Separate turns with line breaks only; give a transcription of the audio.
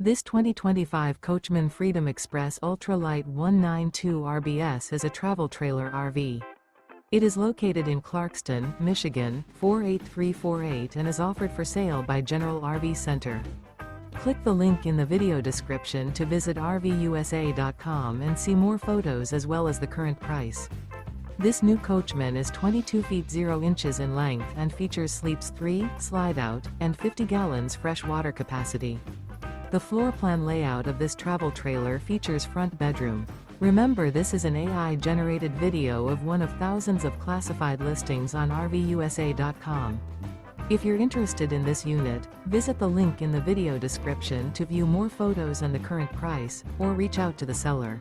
This 2025 Coachmen Freedom Express Ultra Lite 192 RBS is a travel trailer RV. It is located in Clarkston, Michigan, 48348 and is offered for sale by General RV Center. Click the link in the video description to visit RVUSA.com and see more photos as well as the current price. This new Coachmen is 22 feet 0 inches in length and features sleeps 3, slide-out, and 50 gallons fresh water capacity. The floor plan layout of this travel trailer features front bedroom. Remember, this is an AI-generated video of one of thousands of classified listings on RVUSA.com. If you're interested in this unit, visit the link in the video description to view more photos and the current price, or reach out to the seller.